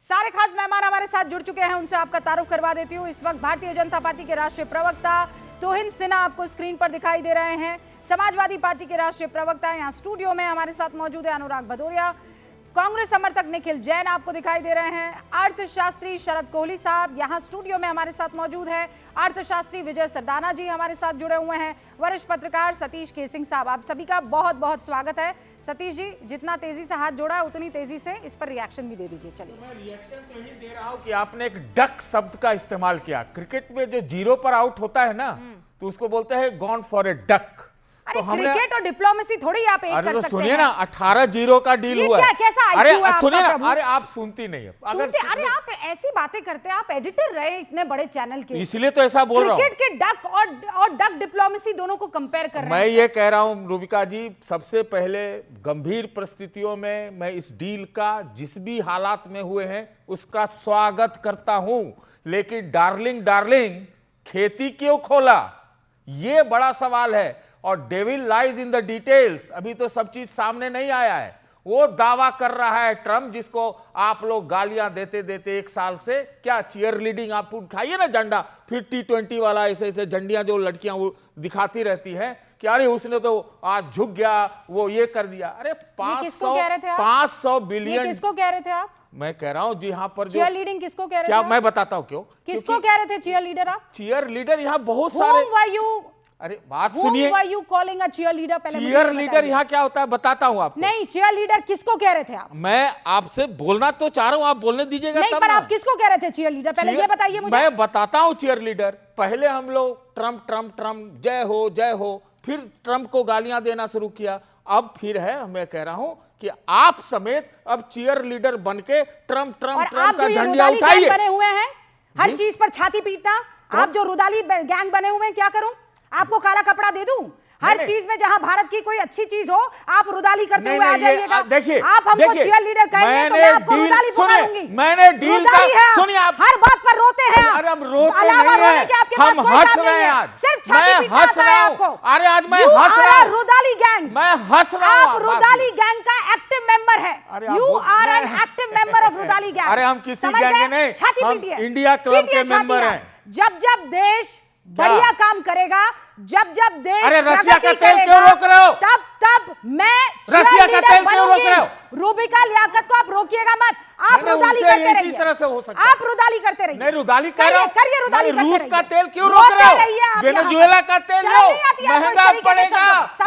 सारे खास मेहमान हमारे साथ जुड़ चुके हैं, उनसे आपका तारुफ करवा देती हूँ। इस वक्त भारतीय जनता पार्टी के राष्ट्रीय प्रवक्ता तुहिन सिन्हा आपको स्क्रीन पर दिखाई दे रहे हैं। समाजवादी पार्टी के राष्ट्रीय प्रवक्ता यहाँ स्टूडियो में हमारे साथ मौजूद है अनुराग भदौरिया। कांग्रेस समर्थक निखिल जैन आपको दिखाई दे रहे हैं। अर्थशास्त्री शरद कोहली साहब यहाँ स्टूडियो में हमारे साथ मौजूद है। अर्थशास्त्री विजय सरदाना जी हमारे साथ जुड़े हुए हैं। वरिष्ठ पत्रकार सतीश केसिंग साहब, आप सभी का बहुत बहुत स्वागत है। सतीश जी, जितना तेजी से हाथ जोड़ा है उतनी तेजी से इस पर रिएक्शन भी दे दीजिए। चलिए, मैं रिएक्शन तो यही दे रहा हूं कि आपने एक डक शब्द का इस्तेमाल किया। क्रिकेट में जो जीरो पर आउट होता है ना, तो उसको बोलते हैं गॉन फॉर ए डक। अरे तो क्रिकेट और डिप्लोमेसी थोड़ी आप एक कर सकते हैं। सुनिए ना, 18-0 का डील हुआ है। कैसा अरे सुनिए ना, अरे आप सुनती नहीं है। अरे आप ऐसी बातें करते हैं, आप एडिटर रहे इतने बड़े चैनल के, इसलिए तो ऐसा बोल रहा हूँ। क्रिकेट के डक और डक डिप्लोमेसी दोनों को कंपेयर कर रहे हैं। मैं ये कह रहा हूँ रूबिका जी, सबसे पहले गंभीर परिस्थितियों में मैं इस डील का जिस भी हालात में हुए हैं उसका स्वागत करता हूं, लेकिन डार्लिंग खेती क्यों खोला, ये बड़ा सवाल है। और devil lies in the details, अभी तो सब चीज सामने नहीं आया है। वो दावा कर रहा है ट्रम्प, जिसको आप लोग गालियां देते देते एक साल से, क्या चीयर लीडिंग आप उठाइए ना झंडा, फिर T20 वाला ऐसे ऐसे झंडियां जो लड़कियां वो दिखाती रहती हैं कि अरे उसने तो आज झुक गया, वो ये कर दिया। अरे 500 बिलियन किसको कह रहे थे आप? मैं कह रहा हूं जी, यहाँ पर चीयर लीडिंग किसको कह रहे थे? क्या मैं बताता हूं क्यों, किसको कह रहे थे चीयर लीडर आप? चीयर लीडर यहाँ बहुत सारे। अरे बात सुनिए, चीयर लीडर पहले चीयर लीडर यहाँ क्या होता है बताता हूँ आपको। नहीं, चीयर लीडर किसको कह रहे थे आप? मैं आपसे बोलना तो चाह रहा हूँ, आप बोलने दीजिएगा नहीं, पर आप किसको कह रहे थे चीयर लीडर, पहले ये बताइए मुझे। मैं बताता हूँ चीयर लीडर। पहले हम लोग ट्रम्प जय हो, फिर ट्रम्प को गालियां देना शुरू किया। अब फिर है, मैं कह रहा हूँ कि आप समेत अब चीयर लीडर बनके ट्रम्प का झंडा उठाइए। बने हुए हैं हर चीज पर छाती पीटना, आप जो रुदाली गैंग बने हुए हैं, क्या करूं? आपको काला कपड़ा दे दूं? हर चीज में जहां भारत की कोई अच्छी चीज हो आप रुदाली करते हुए आ जाइएगा। देखिए, आप हमको चीयर लीडर कहेंगे तो मैं आपको रुदाली बुलाऊंगी। मैंने डील का सुनिए, आप हर बात पर रोते हैं। अरे अब रोते नहीं हैं, हम हंस रहे हैं आज। सिर्फ छाती पीटना आता है आपको। अरे आज मैं हंस रहा हूं, रुदाली गैंग, मैं हंस रहा हूं। आप रुदाली गैंग का एक्टिव मेंबर है। You are an active member of Rudaali gang. अरे हम किसी गैंग नहीं, हम इंडिया क्लब के मेंबर हैं। जब देश बढ़िया काम करेगा, जब देश, अरे रसिया का तेल क्यों रोक रहे हो? तब मैं रसिया का तेल क्यों रोक रहे हो? रूबिका लियाकत को आप रोकिएगा मत। आप रुदाली करते रहिए। इसी तरह से हो सकता है। आप रुदाली करते रहिए। नहीं, रुदाली कर रहा हूं। करिए रुदाली करते रहिए। रूस का तेल क्यों रोक रहे हो? वेनेजुएला का तेल लो,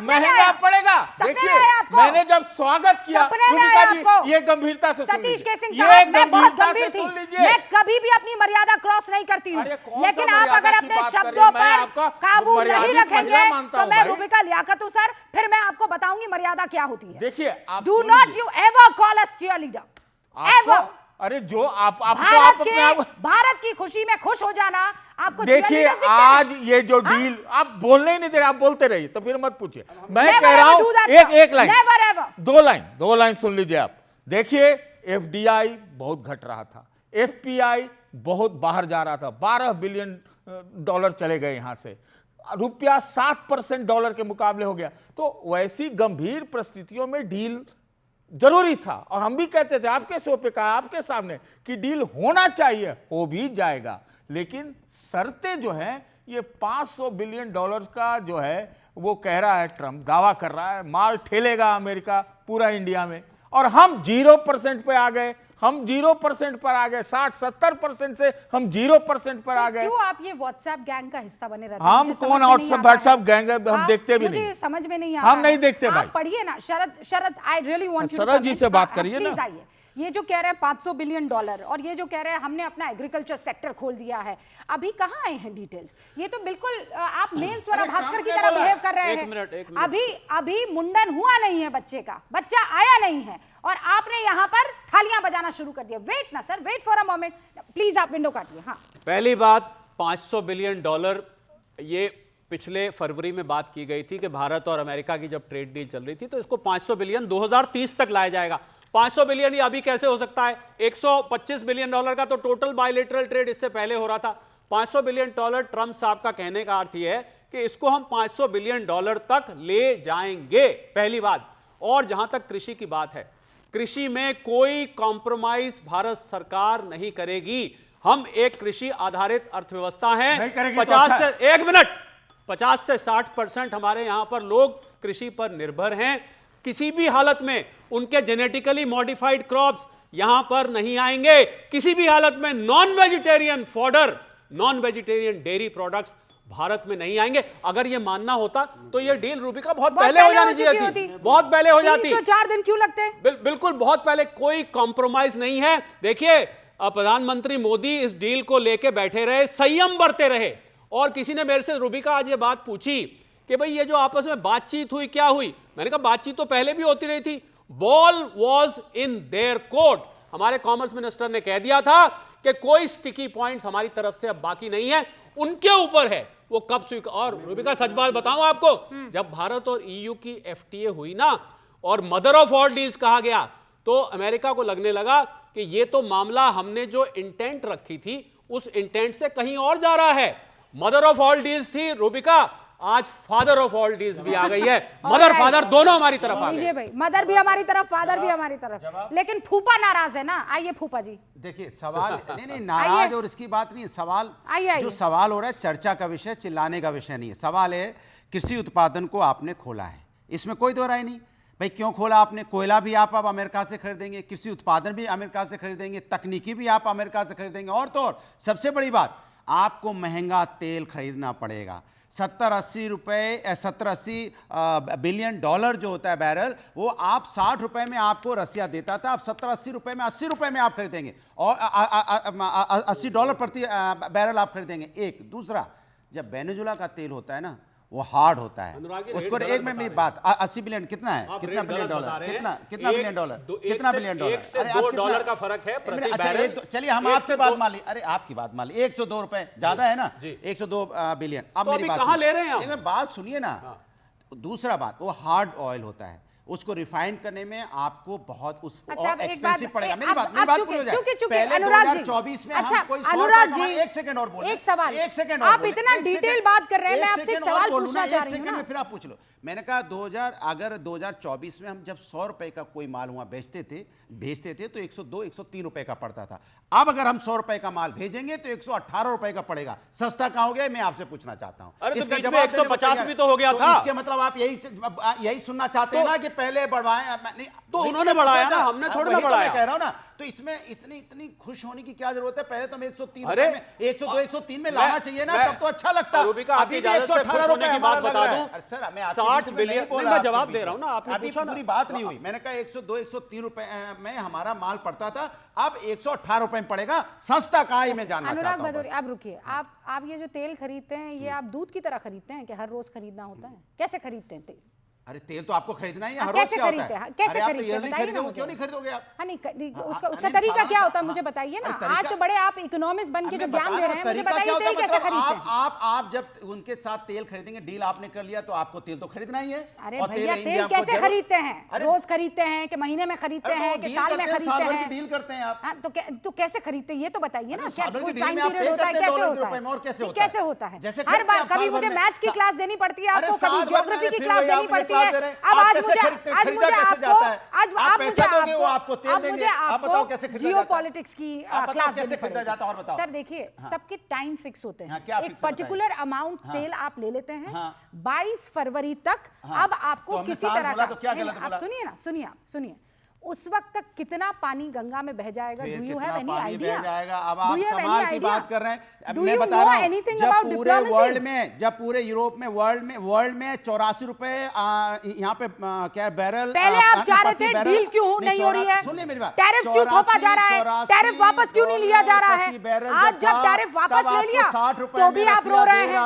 महंगा पड़ेगा। देखिए, मैंने जब स्वागत किया, रूबिका जी ये गंभीरता से सुन लीजिए, ये गंभीरता से सुन लीजिए। मैं कभी भी अपनी मर्यादा क्रॉस नहीं करती हूँ, लेकिन आप अगर अपने शब्दों पर काबू नहीं रखेंगे तो मैं रूबिका लियाकत हूं सर, फिर मैं आपको बताऊंगी मर्यादा क्या होती है। देखिए, do not you ever call us cheerleader ever. अरे जो आप भारत की खुशी में खुश हो जाना आपको। देखिए, आज ये जो डील, आप बोलने ही नहीं दे रहे, आप बोलते रहिए तो फिर मत पूछिए। मैं कह रहा हूं एक लाइन, दो लाइन सुन लीजिए आप। देखिए, FDI बहुत घट रहा था, FPI बहुत बाहर जा रहा था, $12 बिलियन चले गए यहां से, रुपया 7% डॉलर के मुकाबले हो गया। तो वैसी गंभीर परिस्थितियों में डील जरूरी था, और हम भी कहते थे, आपके शो पे कहा, आपके सामने, कि डील होना चाहिए, हो भी जाएगा। लेकिन शर्तें जो हैं, ये $500 बिलियन का जो है वो कह रहा है ट्रम्प, दावा कर रहा है माल ठेलेगा अमेरिका पूरा इंडिया में, और हम 0% पे आ गए। हम 0% पर आ गए, 60-70% से हम 0% पर आ गए। क्यों आप ये व्हाट्सएप गैंग का हिस्सा बने रहते हैं? हम कौन व्हाट्सएप गैंग है? हम देखते भी नहीं, समझ में नहीं आता। हम नहीं देखते भाई। पढ़िए ना शरद, आई रियली वांट यू, शरद जी से बात करिए ना। आइए, ये जो कह रहे हैं $500 बिलियन और ये जो कह रहे हैं हमने अपना एग्रीकल्चर सेक्टर खोल दिया है, अभी कहाँ आए हैं डिटेल्स? ये तो बिल्कुल आप मेल स्वरा भास्कर की तरह बिहेव कर रहे हैं। अभी मुंडन हुआ नहीं है बच्चे का, बच्चा आया नहीं है, और आपने यहाँ पर थालियां बजाना शुरू कर दिया। वेट ना sir, wait for a moment please, आप विंडो काटिए। हाँ, पहली बात, $500 बिलियन ये पिछले फरवरी में बात की गई थी कि भारत और अमेरिका की जब ट्रेड डील चल रही थी तो इसको $500 बिलियन 2030 तक लाया जाएगा। 500 बिलियन ये अभी कैसे हो सकता है? $125 बिलियन का तो टोटल बायलैटरल ट्रेड इससे पहले हो रहा था। $500 बिलियन ट्रम्प साहब का कहने का अर्थ यह है कि इसको हम $500 बिलियन तक ले जाएंगे, पहली बात। और जहां तक कृषि की बात है, कृषि में कोई कॉम्प्रोमाइज भारत सरकार नहीं करेगी। हम एक कृषि आधारित अर्थव्यवस्था नहीं हैं। करेगी तो 50 अच्छा से 1 मिनट 50 से 60% हमारे यहां पर लोग कृषि पर निर्भर हैं। किसी भी हालत में उनके जेनेटिकली मॉडिफाइड क्रॉप्स यहां पर नहीं आएंगे। किसी भी हालत में non vegetarian fodder, non vegetarian dairy products Bharat में नहीं आएंगे। अगर ये मानना होता तो ये डील रूबिका बहुत पहले हो जानी चाहिए थी, बहुत पहले हो जाती। 304 दिन क्यों लगते? बिल्कुल बहुत पहले। कोई कॉम्प्रोमाइज नहीं है। देखिए प्रधानमंत्री मोदी इस डील को लेके बैठे रहे, संयम बरते रहे। और किसी ने मेरे से रूबिका आज ये बात पूछी कि भाई ये जो आपस में बातचीत हुई क्या हुई? मैंने कहा बातचीत तो पहले भी होती रही थी। Ball was in their court. हमारे कॉमर्स मिनिस्टर ने कह दिया था कि कोई स्टिकी पॉइंट्स हमारी तरफ से अब बाकी नहीं है, उनके ऊपर है वो कब स्वीकार। और रूबिका सच बात बताऊं आपको, जब भारत और ईयू की एफटीए हुई ना और मदर ऑफ ऑल डील्स कहा गया, तो अमेरिका को लगने लगा कि ये तो मामला हमने जो इंटेंट रखी थी उस इंटेंट से कहीं और जा रहा है। मदर ऑफ ऑल डील्स थी रूबिका, आज फादर ऑफ ऑल डील्स भी आ गई है। मदर फादर दोनों हमारी तरफ आ गए भाई, मदर भी हमारी तरफ, फादर भी हमारी तरफ, लेकिन फूफा नाराज है ना। आइए फूफा जी। देखिए सवाल नहीं नाराज और इसकी बात नहीं, सवाल जो सवाल हो रहा है चर्चा का विषय, चिल्लाने का विषय नहीं है। सवाल है कृषि उत्पादन को आपने खोला है, इसमें कोई दो राय नहीं। भाई क्यों खोला आपने? कोयला भी आप अब अमेरिका से खरीदेंगे, कृषि उत्पादन भी अमेरिका से खरीदेंगे, तकनीकी भी आप अमेरिका से खरीदेंगे, और तो और सबसे बड़ी बात आपको महंगा तेल खरीदना पड़ेगा। 70-80 रुपए, 70-80 बिलियन डॉलर जो होता है बैरल, वो आप 60 रुपए में आपको रसिया देता था, आप 70-80 रुपए में, 80 रुपए में आप खरीदेंगे और $80 प्रति बैरल आप खरीदेंगे। एक दूसरा, जब वेनेजुला का तेल होता है ना वो हार्ड होता है, उसको एक मिनट मेरी बात, 80 बिलियन कितना है? कितना बिलियन डॉलर? कितना बिलियन डॉलर? कितना बिलियन डॉलर? 1 से 2 डॉलर का फर्क है प्रति बैरल। चलिए हम आपसे बात मान ली, अरे आपकी बात मान ली, 102 रुपए ज्यादा है ना, 102 बिलियन। अब मेरी बात कहां ले रहे हैं? एक मिनट बात सुनिए ना। दूसरा बात, वो हार्ड ऑयल होता है, उसको रिफाइन करने में आपको बहुत और एक्सपेंसिव पड़ेगा। मेरी बात पूरी हो जाए। पहले 2024 में हम कोई अनुराग जी, एक सेकंड और बोलिए, एक सवाल, एक सेकंड आप इतना डिटेल बात कर रहे हैं, मैं आपसे एक सवाल पूछना चाह रही हूं ना। फिर आप पूछ लो। मैंने कहा 2024 में हम जब 100 रुपए का कोई माल वहां भेजते थे तो 102-103 रुपए का पड़ता था। अब अगर हम 100 रुपए का माल भेजेंगे तो 118 रुपए का पड़ेगा। सस्ता कहां हो गया? मैं आपसे पूछना चाहता हूं। अरे इसका जवाब 150 भी तो हो गया था। इसके मतलब आप यही सुनना चाहते हैं ना कि पहले बढ़वाएं? तो उन्होंने बढ़ाया ना, हमने थोड़ी ना बढ़ाया। कह रहा हूं ना, तो इसमें इतनी खुश होने की क्या जरूरत है? पहले तो हम 103 रुपए में, 102-103 में लाना चाहिए ना, तब तो अच्छा लगता। अभी भी 118 रुपए की बात बता दूं, सर मैं 60 बिलियन, मैं जवाब दे रहा हूं ना, आपने पूछा ना, पूरी बात नहीं हुई। मैंने कहा 102-103 रुपए में हमारा माल पड़ता था, अब 118 रुपए में पड़ेगा। सस्ता कहां है मैं जानना चाहता हूं। अनुराग भदौरिया, आप रुकिए। आप ये जो तेल खरीदते हैं ये आप दूध की तरह खरीदते हैं कि हर रोज खरीदना होता है? कैसे खरीदते हैं तेल? अरे तेल तो आपको खरीदना ही है, हर रोज कैसे क्या होता खरीदते है? हैं? कैसे आप खरीदते हैं? बताइए ना मुझे। क्यों नहीं खरीदोगे आप? हाँ नहीं, उसका तरीका क्या होता है मुझे बताइए ना। आज तो बड़े आप इकोनॉमिस्ट बन के जो ज्ञान दे रहे हैं, मुझे बताइए तेल कैसे खरीदते हैं? आप जब उनके साथ तेल खरीदेंगे, डील आपने कर लिया तो आपको तेल तो खरीदना ही है। अरे भैया तेल कैसे खरीदते हैं? रोज खरीदते हैं कि महीने में खरीदते हैं कि साल में खरीदते हैं? डील करते हैं आप। तो कैसे खरीदते हैं ये तो बताइए ना। क्या कोई टाइम में आप पीरियड होता है? कैसे होता है? और कैसे होता है? कैसे होता है? जैसे हर बार कभी मुझे मैथ्स की क्लास देनी पड़ती है आपको, कभी ज्योग्राफी की क्लास देनी पड़ती है। अब आज मुझे जियोपॉलिटिक्स की क्लास देनी पड़ेगी। सर देखिए, सबके टाइम फिक्स होते हैं, एक पर्टिकुलर अमाउंट तेल आप ले लेते हैं 22 फरवरी तक। अब आपको किसी तरह का, आप सुनिए, उस वक्त तक कितना पानी गंगा में बह जाएगा? Do you have any idea? अब आप कमाल की बात कर रहे हैं। मैं बता रहा हूं, जब पूरे वर्ल्ड में, जब पूरे यूरोप में, वर्ल्ड में 84 रुपए यहाँ पे क्या बैरल, पहले आप जा रहे थे, डील क्यों नहीं हो रही है? सुनिए मेरी बात, टैरिफ क्यों थोपा जा रहा है? टैरिफ वापस क्यों नहीं लिया जा रहा है? आज जब टैरिफ वापस ले लिया तो भी आप रो रहे हैं।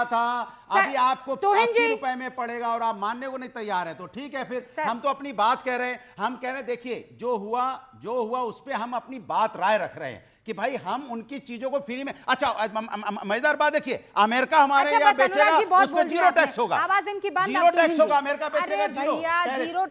अभी आपको 80 रुपए में पड़ेगा और आप मानने को नहीं तैयार है, तो ठीक है फिर हम तो अपनी बात कह रहे हैं। हम कह रहे हैं देखिए जो हुआ उस पे हम अपनी बात राय रख रहे हैं कि भाई हम उनकी चीजों को फ्री में। अच्छा मजेदार बात देखिए, अमेरिका हमारे यहाँ बेचेगा, उसमें जीरो टैक्स होगा। आवाज इनकी बंद, जीरो टैक्स होगा, अमेरिका बेचेगा जीरो।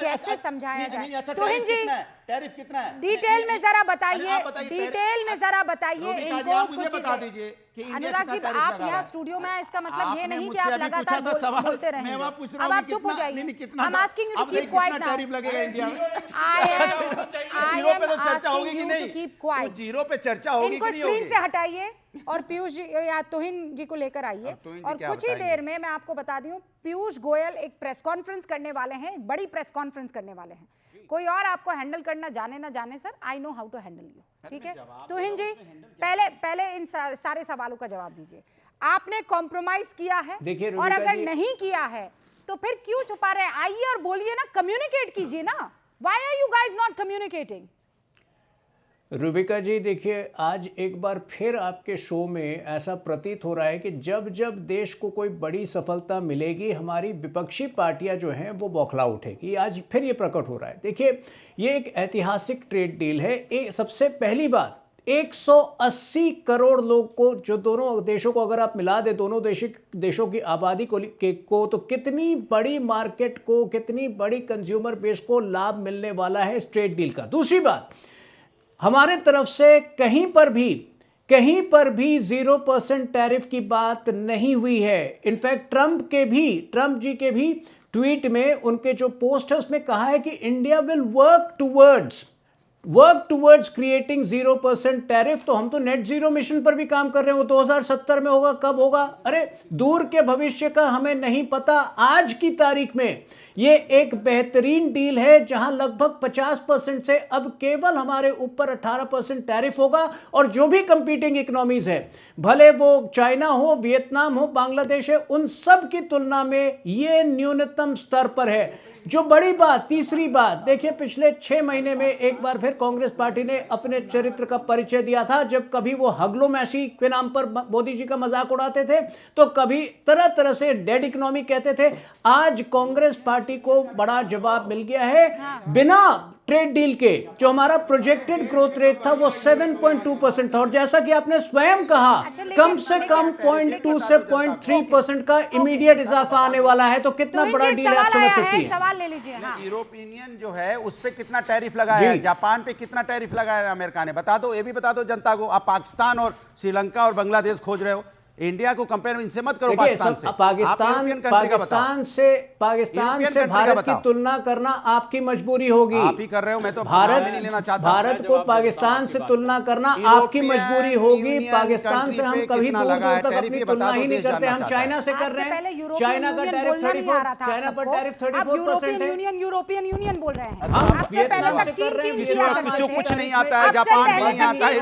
कैसे समझाया जाए? तुहिन जी टैरिफ कितना है? डिटेल में जरा बताइए, आप बताइए, डिटेल में जरा बताइए इनको। आप मुझे बता दीजिए कि अनुराग जी, आप यहाँ स्टूडियो में आए, इसका मतलब ये नहीं कि आप लगातार बोलते रहेंगे। अब आप चुप हो जाइए। I'm asking you to keep quiet now. Tariff लगेगा इंडिया में? I am asking you to keep quiet. Zero पे चर्चा होगी कि इनको नहीं स्क्रीन होगी? से हटाइए और पीयूष जी या तुहिन जी को लेकर आइए। और कुछ ही देर में मैं आपको बता दूं, पीयूष गोयल एक प्रेस कॉन्फ्रेंस करने वाले हैं, एक बड़ी प्रेस कॉन्फ्रेंस करने वाले हैं। कोई और आपको हैंडल करना जाने ना जाने sir, I know how to handle you, ठीक है? तुहिन जी, पहले इन सारे सवालों का जवाब दीजिए। आपने कॉम्प्रोमाइज किया है, और अगर नहीं किया है तो फिर क्यों छुपा रहे हैं? आइए और बोलिए ना, कम्युनिकेट कीजिए ना। Why are you guys not communicating? Rubika ji, देखिए, आज एक बार फिर आपके शो में ऐसा प्रतीत हो रहा है कि जब जब देश को कोई बड़ी सफलता मिलेगी, हमारी विपक्षी पार्टियां जो हैं वो बौखला उठेगी। आज फिर ये प्रकट हो रहा है। देखिए, ये एक ऐतिहासिक ट्रेड डील है। सबसे पहली बात, 180 करोड़ लोग को, जो दोनों देशों को अगर आप मिला दे, दोनों देशों की आबादी को तो कितनी बड़ी मार्केट को, कितनी बड़ी कंज्यूमर बेस को लाभ मिलने वाला है इस ट्रेड डील का। दूसरी बात, हमारे तरफ से कहीं पर भी 0% टैरिफ की बात नहीं हुई है। इनफैक्ट ट्रंप जी के भी ट्वीट में, उनके जो पोस्ट है उसमें कहा है कि India will work towards creating 0% tariff. तो हम तो नेट जीरो मिशन पर भी काम कर रहे हैं। वो 2070 में होगा, कब होगा? अरे दूर के भविष्य का हमें नहीं पता। आज की तारीख में ये एक बेहतरीन डील है, जहां लगभग 50% से अब केवल हमारे ऊपर 18% टैरिफ होगा। और जो भी कंपीटिंग इकोनॉमीज है, भले वो चाइना हो, वियतनाम हो, बांग्लादेश है, उन सब की तुलना में ये न्यूनतम स्तर पर है। जो बड़ी बात, तीसरी बात, देखिए, पिछले 6 महीने में एक बार फिर कांग्रेस पार्टी ने अपने चरित्र का परिचय दिया था। जब कभी वो हगलो-मैशी के नाम पर मोदी जी का मजाक उड़ाते थे, तो कभी तरह तरह से डेड इकोनॉमी कहते थे। आज कांग्रेस पार्टी को बड़ा जवाब मिल गया है। बिना ट्रेड डील के जो हमारा प्रोजेक्टेड ग्रोथ रेट था वो 7.2% था, और जैसा कि आपने स्वयं कहा, कम से कम 0.2 से 0.3% का इमीडिएट इजाफा आने वाला है। तो कितना बड़ा डील है, आप समझ सकती हैं। सवाल ले लीजिए। यूरोपियन यूनियन जो है उस पे कितना टैरिफ लगाया है, जापान पे कितना टैरिफ लगाया है अमेरिका ने, बता दो, ये भी बता दो जनता को। आप पाकिस्तान और श्रीलंका और बांग्लादेश खोज रहे हो, इंडिया को कंपेयर इनसे मत करो पाकिस्तान से। पाकिस्तान से भारत की तुलना करना आपकी मजबूरी होगी। आप ही कर रहे हो, मैं तो भारत को पाकिस्तान से तुलना करना आपकी मजबूरी होगी। पाकिस्तान से हम कभी दूर तक अपनी तुलना ही नहीं करते। हम चाइना से कर रहे हैं। चाइना का टैरिफ 34, चाइना पर टैरिफ 34% है। यूरोपियन यूनियन बोल रहे हैं। किसी को कुछ नहीं आता है, जापान भी नहीं आता है,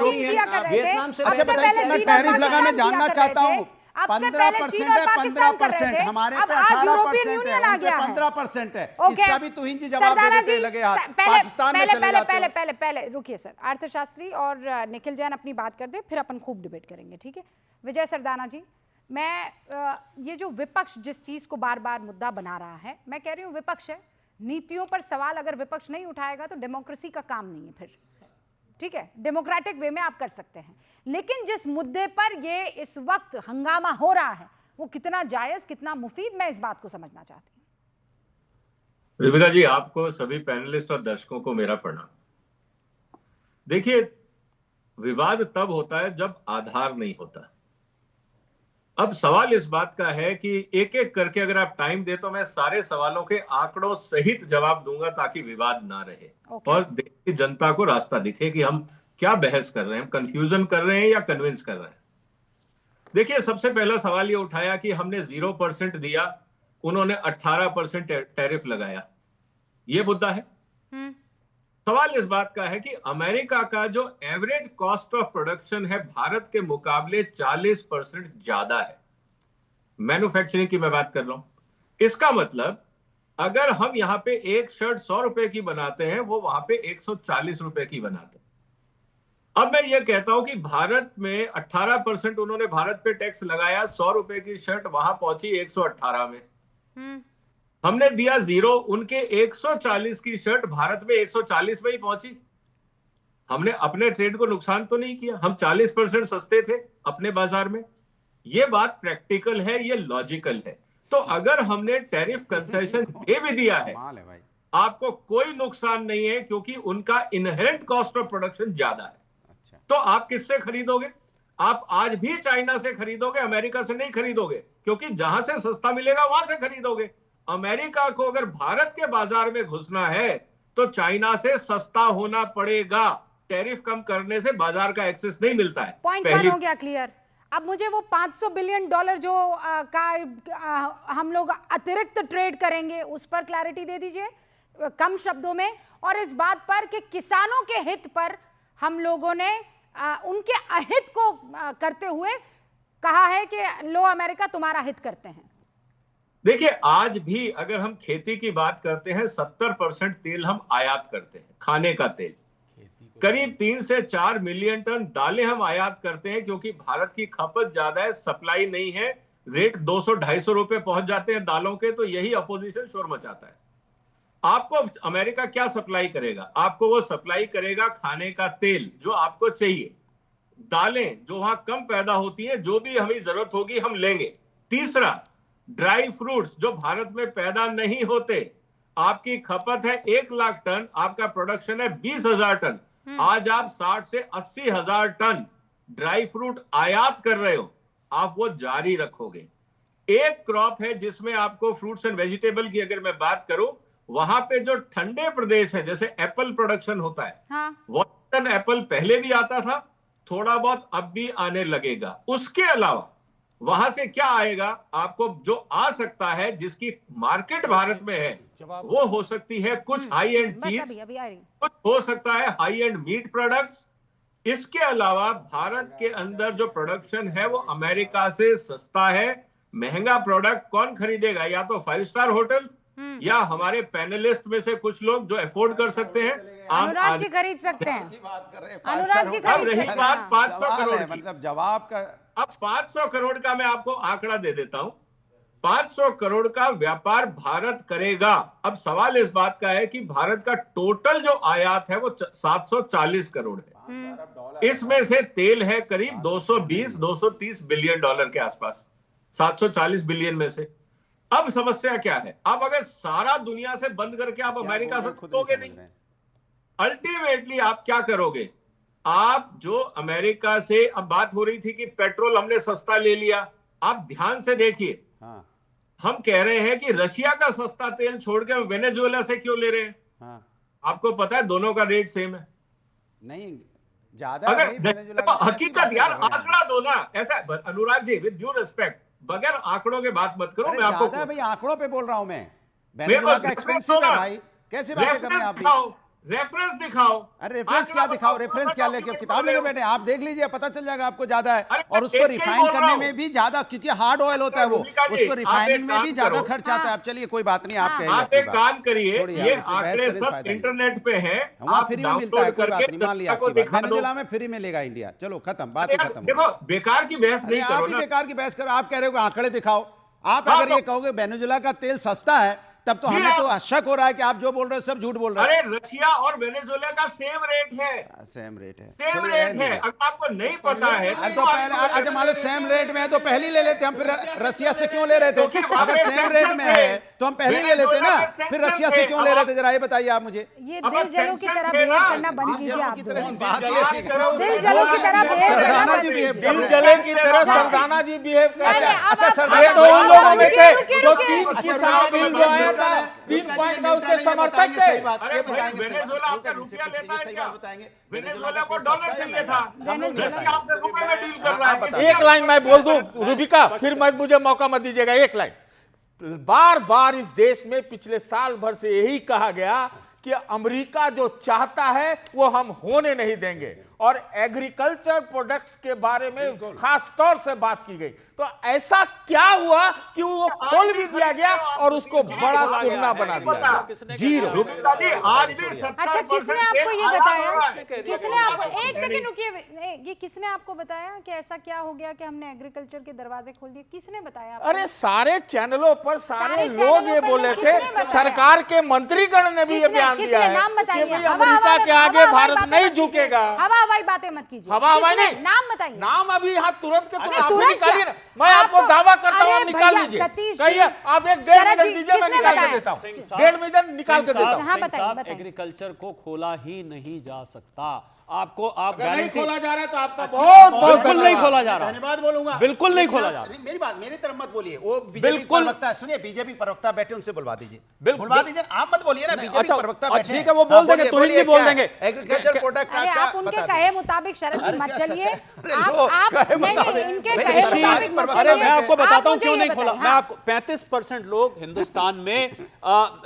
वियतनाम से। अच्छा बताइए, टैरिफ लगा, मैं जानना चाहता हूँ। 15% है, 15%, हमारे पे 18% है, 15% है। इसका भी तुहिन जी जवाब दे देते लगे हाथ, पाकिस्तान में चले जाते हैं। पहले रुकिए सर, अर्थशास्त्री और निखिल जैन अपनी बात कर दे, फिर अपन खूब डिबेट करेंगे, ठीक है? विजय सरदाना जी, मैं ये जो विपक्ष जिस चीज को बार बार मुद्दा बना रहा है, मैं कह रही हूँ विपक्ष है, नीतियों पर सवाल अगर विपक्ष नहीं उठाएगा तो डेमोक्रेसी का काम नहीं है फिर, ठीक है? डेमोक्रेटिक वे में आप कर सकते हैं, लेकिन जिस मुद्दे पर ये इस वक्त हंगामा हो रहा है वो कितना जायज, कितना मुफीद, मैं इस बात को समझना चाहती हूं। रूबिका जी, आपको, सभी पैनलिस्ट और दर्शकों को मेरा प्रणाम। देखिए, विवाद तब होता है जब आधार नहीं होता। अब सवाल इस बात का है कि एक एक करके अगर आप टाइम दे तो मैं सारे सवालों के आंकड़ों सहित जवाब दूंगा ताकि विवाद ना रहे और देश की जनता को रास्ता दिखे कि हम क्या बहस कर रहे हैं, कंफ्यूजन कर रहे हैं या कन्विंस कर रहे हैं। देखिए, सबसे पहला सवाल ये उठाया कि हमने 0% दिया, उन्होंने 18% टैरिफ लगाया, ये मुद्दा है। सवाल इस बात का है कि अमेरिका का जो एवरेज कॉस्ट ऑफ प्रोडक्शन है भारत के मुकाबले 40% ज्यादा है। मैन्युफैक्चरिंग की मैं बात कर रहा हूं। इसका मतलब अगर हम यहां पे एक शर्ट 100 रुपए की बनाते हैं, वो वहां पे 140 रुपए की बनाते हैं। अब मैं ये कहता हूं कि भारत में 18% उन्होंने भारत पे टैक्स लगाया, 100 रुपए की शर्ट वहां पहुंची 118 में। हमने दिया 0, उनके 140 की शर्ट भारत में 140 में ही पहुंची। हमने अपने ट्रेड को नुकसान तो नहीं किया, हम 40% सस्ते थे अपने बाजार में। ये बात प्रैक्टिकल है, ये लॉजिकल है। तो अगर हमने टैरिफ कंसेशन दे भी दिया है आपको कोई नुकसान नहीं है, क्योंकि उनका इनहेरेंट कॉस्ट ऑफ प्रोडक्शन ज्यादा है। अच्छा। तो आप किससे खरीदोगे? आप आज भी चाइना से खरीदोगे, अमेरिका से नहीं खरीदोगे, क्योंकि जहां से सस्ता मिलेगा वहां से खरीदोगे। अमेरिका को अगर भारत के बाजार में घुसना है तो चाइना से सस्ता होना पड़ेगा। टैरिफ कम करने से बाजार का एक्सेस नहीं मिलता है। पॉइंट वन हो गया क्लियर। अब मुझे वो $500 बिलियन जो हम लोग अतिरिक्त ट्रेड करेंगे उस पर क्लैरिटी दे दीजिए कम शब्दों में, और इस बात पर कि किसानों के हित पर हम लोगों ने उनके अहित को करते हुए कहा है कि लो अमेरिका तुम्हारा हित करते हैं। देखिए, आज भी अगर हम खेती की बात करते हैं 70% तेल हम आयात करते हैं, खाने का तेल। करीब 3 से 4 मिलियन टन दालें हम आयात करते हैं, क्योंकि भारत की खपत ज्यादा है, सप्लाई नहीं है, रेट 200-250 रुपए पहुंच जाते हैं दालों के। तो यही अपोजिशन शोर मचाता है। आपको अमेरिका क्या सप्लाई करेगा? आपको वो सप्लाई करेगा खाने का तेल जो आपको चाहिए, दालें जो वहां कम पैदा होती हैं, जो भी हमें जरूरत होगी हम लेंगे। तीसरा, ड्राई फ्रूट्स जो भारत में पैदा नहीं होते। आपकी खपत है 1 लाख टन, आपका प्रोडक्शन है 20,000 टन। आज आप 60 से 80,000 टन ड्राई फ्रूट आयात कर रहे हो, आप वो जारी रखोगे। एक क्रॉप है जिसमें आपको फ्रूट्स एंड वेजिटेबल की अगर मैं बात करूं, वहां पे जो ठंडे प्रदेश है, जैसे एप्पल प्रोडक्शन होता है, हाँ। वॉशिंगटन एप्पल पहले भी आता था, थोड़ा बहुत अब भी आने लगेगा। उसके अलावा वहां से क्या आएगा? आपको जो आ सकता है, जिसकी मार्केट भारत में है, वो हो सकती है कुछ हाई एंड चीज, कुछ हो सकता है हाई एंड मीट प्रोडक्ट्स। इसके अलावा भारत के अंदर जो प्रोडक्शन है वो अमेरिका से सस्ता है। महंगा प्रोडक्ट कौन खरीदेगा? या तो 5 स्टार होटल या हमारे पैनलिस्ट में से कुछ लोग जो अफोर्ड कर सकते हैं। अनुराग जी खरीद सकते हैं। अनुराग जी अब रही बात 500 करोड़ की, मतलब जवाब का, अब 500 करोड़ का मैं आपको आंकड़ा दे देता हूं। 500 करोड़ का व्यापार भारत करेगा। अब सवाल इस बात का है कि भारत का टोटल जो आयात है वो 740 करोड़ है। इसमें से तेल है करीब 220-230 बिलियन डॉलर के आसपास, 740 बिलियन में से। अब समस्या क्या है? अब अगर सारा दुनिया से बंद करके आप अमेरिका से दोगे नहीं, अल्टीमेटली आप क्या करोगे? आप जो अमेरिका से अब बात हो रही थी कि पेट्रोल हमने सस्ता ले लिया, आप ध्यान से देखिए। हाँ। हम कह रहे हैं कि रशिया का सस्ता तेल छोड़ के वेनेजुएला से क्यों ले रहे हैं? हाँ। आपको पता है दोनों का रेट सेम है। नहीं ज्यादा, अगर हकीकत यार आंकड़ा दो ना। ऐसा Anurag ji, with due respect, बगैर आंकड़ों के बात मत करो। मैं आपको भाई आंकड़ों पे बोल रहा हूं मैं। वेनेजुएला का एक्सपेंसिव है भाई, कैसे बातें कर रहे हैं आप भी? रेफरेंस दिखाओ। अरे रेफरेंस क्या दिखाओ? रेफरेंस क्या लेके किताब लेके बैठे? आप देख लीजिए, पता चल जाएगा आपको ज्यादा है। और उसको रिफाइन करने में भी ज्यादा, क्योंकि हार्ड ऑयल होता है वो, उसको रिफाइनिंग में भी ज्यादा खर्च आता है। अब चलिए कोई बात नहीं, आप आप एक काम करिए, ये आंकड़े सब इंटरनेट पे हैं, वहां फ्री में मिलता है, कोई बात नहीं, मान लिया आपकी बात। वेनेजुएला में फ्री मिलेगा इंडिया, चलो खत्म, बात खत्म। देखो, बेकार की बहस नहीं करो ना। बेकार की बहस करो। आप कह रहे हो आंकड़े दिखाओ। आप अगर ये कहोगे वेनेजुएला का तेल सस्ता है, तब तो हमें तो शक हो रहा है कि आप जो बोल रहे हो सब झूठ बोल रहे हैं। अरे रशिया और वेनेजुएला का सेम रेट है। सेम रेट है, सेम रेट है। अगर आपको नहीं पता है तो पहले, अच्छा मान लो सेम रेट में है तो पहले ले लेते हम, फिर रशिया से क्यों ले रहे थे? अगर सेम रेट में है तो हम पहले ले लेते ना, फिर रशिया से क्यों ले रहे थे? जरा ये बताइए आप मुझे। ये दिल जलों की तरह बिहेव करना बंद कीजिए आप। दिल जलों की तरह बिहेव करना बंद कीजिए। दिल जले की तरह सरदाना जी बिहेव कर रहे हैं। अच्छा ये तो उन लोगों में थे जो 3 किसान बिल जो आया था, 3 पॉइंट का उसके समर्थक थे। अरे वेनेजुएला आपका रुपया लेता है क्या? वेनेजुएला को डॉलर चाहिए था, रशिया आपसे रुपए में डील कर रहा है। एक लाइन मैं बोल दूं रूबिका, फिर मत मुझे मौका मत दीजिएगा। एक लाइन, बार बार इस देश में पिछले साल भर से यही कहा गया कि अमेरिका जो चाहता है वो हम होने नहीं देंगे, और एग्रीकल्चर प्रोडक्ट्स के बारे में खास तौर से बात की गई। तो ऐसा क्या हुआ कि वो खोल भी दिया गया और उसको बड़ा सुनना बना दिया? जीरो। आज भी अच्छा, किसने आपको ये बताया? किसने आपको, एक सेकंड रुकिए, ये किसने आपको बताया कि ऐसा क्या हो गया कि हमने एग्रीकल्चर के दरवाजे खोल दिए? किसने बताया आपको? अरे सारे चैनलों पर सारे लोग ये बोले थे, सरकार के मंत्रीगण ने भी ये बयान दिया है कि अमेरिका के आगे भारत नहीं झुकेगा। हवाई बातें मत कीजिए। हवा हवाई नहीं, नाम बताइए। नाम अभी यहाँ तुरंत के तुरंत आप तुरंत निकालिए क्या? ना। मैं आपको दावा करता हूँ, अरे आप निकाल भैया, लीजिए। सतीश जी, कहिए, आप एक 1.5 शरद मिनट जी, दीजिए, मैं किसने निकाल के बताया? देता हूँ। 1.5 मिनट निकाल के देता हूँ। हाँ, बताइए, बताइए। एग्रीकल्चर को खोला ही नहीं जा सकता। आपको आप अगर नहीं गारंटी खोला जा रहा है तो आपका बहुत बहुत बिल्कुल नहीं खोला जा रहा। धन्यवाद बोलूंगा, बिल्कुल नहीं खोला जा रहा। नहीं, मेरी बात मेरी तरफ मत बोलिए। वो बीजेपी बिल्कुल। प्रवक्ता, सुनिए, बीजेपी प्रवक्ता बैठे, उनसे बुलवा दीजिए, बिल्कुल। बुलवा दीजिए। आप मत बोलिए ना, बीजेपी अच्छा, प्रवक्ता अच्छा, बैठे ठीक है, वो बोल देंगे, तुहिन जी बोल देंगे। एग्रीकल्चर प्रोडक्ट अरे आप उनके कहे मुताबिक शरद जी मत चलिए। आप कहे नहीं, मुताबिक। इनके भाई, कहे कृषि मुताबिक मत अरे चलिए। मैं आपको आप बताता हूं मुझे क्यों ये नहीं खोला। बताइए, मैं हाँ। आपको 35% लोग हिंदुस्तान में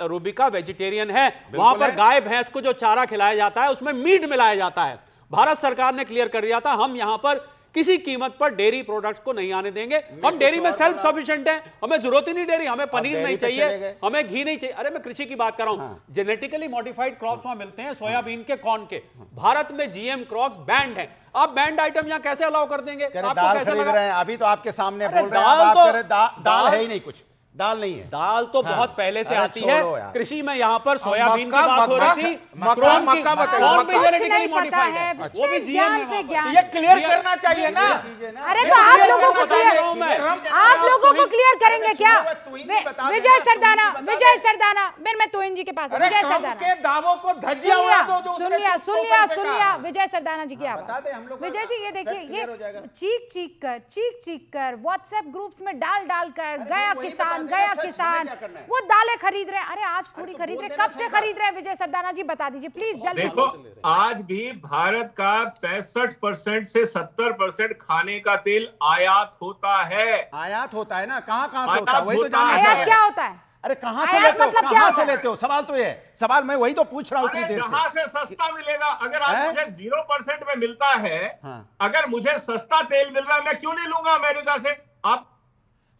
रूबिका वेजिटेरियन है। वहां पर है। गाय भैंस को जो चारा खिलाया जाता है उसमें मीट मिलाया जाता है। भारत सरकार ने क्लियर कर दिया था, हम यहां पर किसी कीमत पर डेयरी प्रोडक्ट्स को नहीं आने देंगे। हम डेयरी में सेल्फ सफिशिएंट हैं, हमें जरूरत ही नहीं डेयरी, हमें पनीर डेयरी नहीं पे चले चाहिए, गए। हमें घी नहीं चाहिए। अरे मैं कृषि की बात कर रहा हूं। जेनेटिकली मॉडिफाइड क्रॉप्स वहां मिलते हैं, सोयाबीन के, कॉर्न के। भारत में जीएम क्रॉप्स बैंड है। आप बैंड आइटम यहां कैसे अलाउ कर देंगे? आपको दाल कैसे खरीद लगा? रहे हैं, अभी तो आपके सामने अरे बोल रहे हैं, दाल आप तो- कह रहे दाल है ही नहीं, कुछ दाल नहीं है। दाल तो हाँ। बहुत पहले से अरे आती है। छोड़ो यार। कृषि में यहाँ पर सोयाबीन की मक्का- बात हो मक्का- रही थी। मक्का- कॉर्न की- मक्का बताइए, कॉर्न भी मक्का। कुछ जेनेटिकली नहीं पता मॉडिफाइड है, है, वो सिर्फ भी जीएम ज्ञान है पे वहाँ पर। ज्ञान। ये क्लियर करना चाहिए ना। अरे तो आप लोगों को क्लियर, आप लोगों को क्लियर करेंगे क्या? विजय सरदाना, विजय सरदाना, मैं तुहिन जी के पास हूं। अरे विजय ट्रंप सरदाना, के दावों को धज्जियां उड़ा दो जो उसने सुनिया ट्रंप को सुनिया फंसे सुनिया कहा। विजय सरदाना जी की बता दें, हम आवाज। लोग को विजय जी ये देखिए, फैक्ट क्लियर हो जाएगा। ये चीख कर व्हाट्सएप ग्रुप्स में डाल कर गया वही किसान, बता देना, गया सच, किसान, हमें क्या करना है? वो दालें खरीद रहे हैं। अरे आज थोड़ी तो खरीद बोल रहे, देना कब से सीधा। खरीद रहे हैं? विजय सरदाना जी बता दीजिए प्लीज, जल्दी देखो, से। आज भी भारत का 65% से 70% खाने का तेल आयात होता है। आयात होता है ना, कहाँ से आयात होता है, वही तो होता जानना है। आयात चाह क्या रहे हैं। होता है? अरे कहाँ से आयात लेते हो, मतलब क्या कहाँ होता से है? लेते हो? सवाल तो ये है, सवाल मैं वही तो पूछ रहा हूँ इतनी अरे देर जहां से। से सस्ता मिलेगा, अगर हैं? आज मुझे 0% में मिलता है, हाँ। अगर मुझे सस्ता तेल मिल रहा है, मैं क्यों नहीं लूंगा अमेरिका से? आप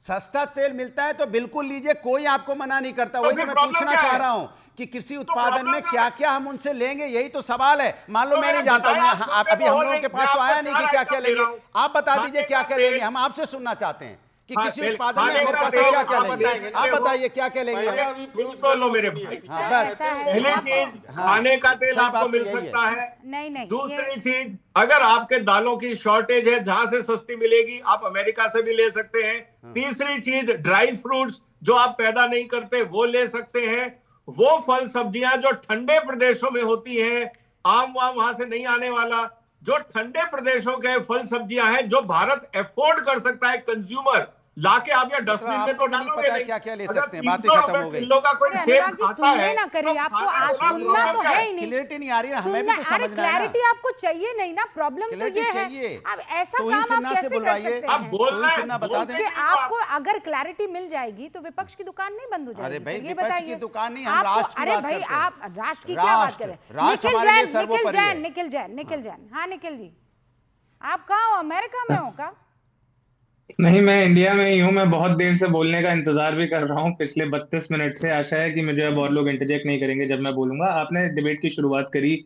सस्ता तेल मिलता है तो बिल्कुल लीजिए, कोई आपको मना नहीं करता। तो वही फिर तो मैं प्रॉब्लम पूछना क्या चाह है? रहा हूँ कि कृषि उत्पादन प्रॉब्लम में क्या क्या है? क्या हम उनसे लेंगे, यही तो सवाल है। मान लो तो मैं नहीं मैंने जानता हूँ, बताया, आप अभी हम लोगों के पास तो आया नहीं कि क्या क्या आपको लेंगे। आप बता खाने दीजिए का क्या क्या तेल- लेंगे, हम आपसे सुनना चाहते हैं कि हाँ, कृषि तेल- उत्पादन में खाने का अमेरिका से तेल क्या क्या आप लेंगे। बताएंगे। आप बताइए क्या क्या लेंगे। पहले हम। अभी सुन पीयूष तो लो गोयल मेरे को भाई। सुनिए। हाँ, बस ऐसा है, पहली आप- चीज, हाँ, खाने का तेल सही आपको बात मिल यही है। सकता है। नहीं दूसरी चीज, अगर आपके दालों की शॉर्टेज है, जहां से सस्ती मिलेगी आप अमेरिका से भी ले सकते हैं। तीसरी चीज, ड्राई फ्रूट्स जो आप पैदा नहीं करते वो ले सकते हैं। वो फल सब्जियां जो ठंडे प्रदेशों में होती हैं, आम वाम वहां से नहीं आने वाला, जो ठंडे प्रदेशों के फल सब्जियां हैं जो भारत अफोर्ड कर सकता है, कंज्यूमर लाके आप या डस्टबिन में तो आपको नहीं डालोगे पता नहीं। क्या क्या ले अगर सकते हैं, बातें 300 खत्म हो रुपए गई। किलो का कोई अरे सेब अनुराग जी, खाता सुनने है ना करिए, तो आपको खाने आज वाला सुनना प्रॉब्लम तो क्या है ही नहीं। क्लियरिटी नहीं आ रही है, हमें भी सुनना, तो अरे समझना है ना। क्लैरिटी आपको चाहिए नहीं ना, प्रॉब्लम तो क्लैरिटी ये है। चाहिए। अब ऐसा तो काम ही आप सिन्हा से कैसे कर बुलवाइए। सकते अब हैं? बोल तो रहे ही हैं, सुनना बोल बता उसके दें। आपको अगर क्लैरिटी मिल जाएगी तो विपक्ष की दुकान नहीं बंद हो जाएगी। अरे भाई, सर, ये विपक्ष बताइए की दुकान नहीं, हम आपको- राष्ट्र की अरे बात भाई, करते हैं। आप राष्ट्र की क्या बात राष्ट्र, करें? राष्ट्र निखिल हमारे लिए जैन, निखिल सर्वोपरि है। जैन, निखिल जैन, निखिल जैन, हाँ निखिल जी, आप कहाँ हो? अमेरिका में हो का? नहीं, मैं इंडिया में ही हूँ। मैं बहुत देर से बोलने का इंतजार भी कर रहा हूँ, पिछले 32 मिनट से। आशा है कि मुझे अब और लोग इंटरजेक्ट नहीं करेंगे जब मैं बोलूंगा। आपने डिबेट की शुरुआत करी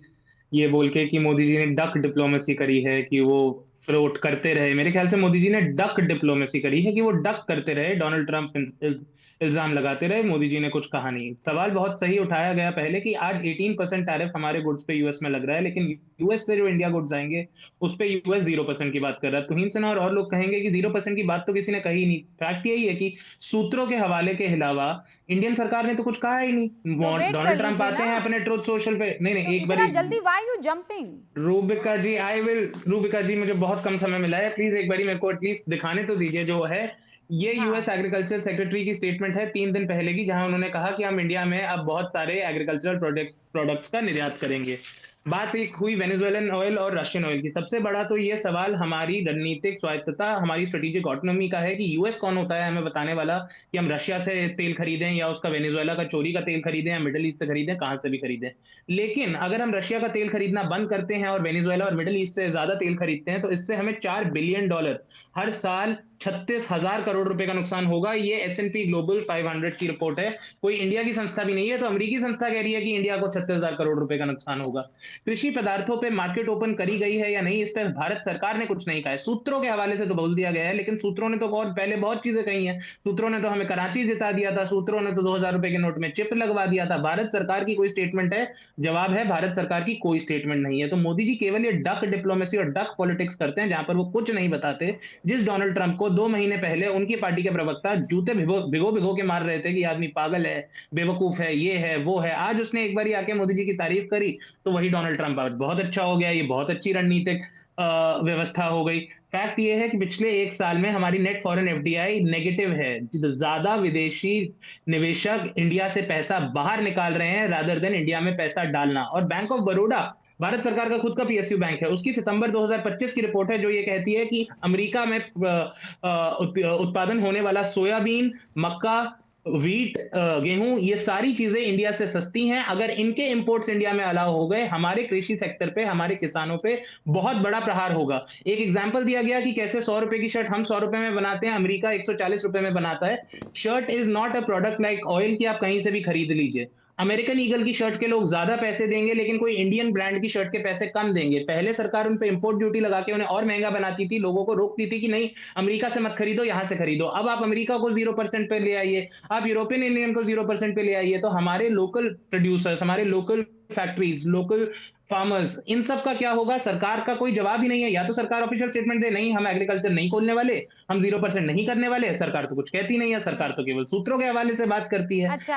ये बोल के कि मोदी जी ने डक डिप्लोमेसी करी है, कि वो फ्लोट करते रहे। मेरे ख्याल से मोदी जी ने डक डिप्लोमेसी करी है, कि वो डक करते रहे, डोनाल्ड ट्रंप इल्जाम लगाते रहे, मोदी जी ने कुछ कहा नहीं। सवाल बहुत सही उठाया गया पहले कि आज 18% टैरिफ हमारे गुड्स पे यूएस में लग रहा है, लेकिन यूएस से जो इंडिया गुड्स आएंगे उस पे यूएस 0% की बात कर रहा है। तुहिन सिन्हा और लोग कहेंगे कि 0% की बात तो किसी ने कही नहीं। फैक्ट यही है कि सूत्रों के हवाले के अलावा इंडियन सरकार ने तो कुछ कहा ही नहीं। वेट कर डोनाल्ड ट्रंप लीजिए आते ना। हैं अपने ट्रुथ सोशल पे, नहीं तो एक इतना बार जल्दी व्हाई यू जंपिंग? रूबिका जी, रूबिका जी, मुझे बहुत कम समय मिला है, प्लीज एक बारी मेरे को एटलीस्ट दिखाने तो दीजिए। जो है ये हाँ। यूएस एग्रीकल्चर सेक्रेटरी की स्टेटमेंट है 3 दिन पहले की, जहां उन्होंने कहा कि हम इंडिया में अब बहुत सारे एग्रीकल्चरल प्रोडक्ट्स का निर्यात करेंगे। बात एक हुई वेनेजुएलन ऑयल और रशियन ऑयल की। सबसे बड़ा तो ये सवाल हमारी रणनीतिक स्वायत्तता, हमारी स्ट्रेटेजिक ऑटोनॉमी का है कि यूएस कौन होता है हमें बताने वाला कि हम रशिया से तेल खरीदें या उसका वेनेजुएला का चोरी का तेल खरीदें या मिडिल ईस्ट से खरीदें, कहां से भी खरीदें। लेकिन अगर हम रशिया का तेल खरीदना बंद करते हैं और वेनेजुएला और मिडिल ईस्ट से ज्यादा तेल खरीदते हैं तो इससे हमें $4 बिलियन हर साल 36,000 करोड़ रुपए का नुकसान होगा। ये S&P ग्लोबल 500 की रिपोर्ट है, कोई इंडिया की संस्था भी नहीं है। तो अमेरिकी संस्था कह रही है कि इंडिया को 36,000 करोड़ रुपए का नुकसान होगा। कृषि पदार्थों पे मार्केट ओपन करी गई है या नहीं, इस पर भारत सरकार ने कुछ नहीं कहा है। सूत्रों के हवाले से तो बोल दिया गया है, लेकिन सूत्रों ने तो बहुत पहले बहुत चीजें कही हैं। सूत्रों ने तो हमें कराची जिता दिया था, सूत्रों ने तो 2,000 रुपए के नोट में चिप लगवा दिया था। भारत सरकार की कोई स्टेटमेंट है? जवाब है भारत सरकार की कोई स्टेटमेंट नहीं है। तो मोदी जी केवल ये डक डिप्लोमेसी और डक पॉलिटिक्स करते हैं, जहां पर वो कुछ नहीं बताते। जिस डोनाल्ड ट्रंप को 2 महीने पहले उनकी पार्टी के प्रवक्ता जूते भिगो भिगो भिगो के मार रहे थे कि आदमी पागल है, बेवकूफ है, ये है वो है, आज उसने एक बार आके मोदी जी की तारीफ करी तो वही डोनाल्ड ट्रंप आज बहुत अच्छा हो गया, ये बहुत अच्छी रणनीतिक व्यवस्था हो गई। फैक्ट ये है कि पिछले 1 साल में हमारी नेट फॉरेन एफडीआई नेगेटिव है। ज्यादा विदेशी निवेशक इंडिया से पैसा बाहर निकाल रहे हैं रादर देन इंडिया में पैसा डालना। और बैंक ऑफ बड़ौदा भारत सरकार का खुद का पीएसयू बैंक है, उसकी सितंबर 2025 की रिपोर्ट है जो ये कहती है कि अमेरिका में उत्पादन होने वाला सोयाबीन, मक्का, व्हीट, गेहूं, ये सारी चीजें इंडिया से सस्ती हैं। अगर इनके इंपोर्ट्स इंडिया में अलाउ हो गए, हमारे कृषि सेक्टर पे, हमारे किसानों पे बहुत बड़ा प्रहार होगा। एक एग्जांपल दिया गया कि कैसे 100 रुपए की शर्ट हम 100 रुपए में बनाते हैं, अमेरिका 140 रुपए में बनाता है। Shirt is not a product like oil कि आप कहीं से भी खरीद लीजिए। अमेरिकन ईगल की शर्ट के लोग ज्यादा पैसे देंगे, लेकिन कोई इंडियन ब्रांड की शर्ट के पैसे कम देंगे। पहले सरकार उन पे इंपोर्ट ड्यूटी लगा के उन्हें और महंगा बनाती थी, लोगों को रोकती थी कि नहीं अमेरिका से मत खरीदो, यहां से खरीदो। अब आप अमेरिका को 0% पे ले आइए, आप यूरोपियन यूनियन को 0% पे ले आइए, तो हमारे लोकल प्रोड्यूसर्स, हमारे लोकल फैक्ट्रीज, लोकल फार्मर्स, इन सब का क्या होगा? सरकार का कोई जवाब ही नहीं है। या तो सरकार ऑफिशियल स्टेटमेंट दे, नहीं हम एग्रीकल्चर नहीं खोलने वाले, हम 0% नहीं करने वाले। सरकार तो कुछ कहती नहीं है, सरकार तो केवल सूत्रों के हवाले से बात करती है। अच्छा।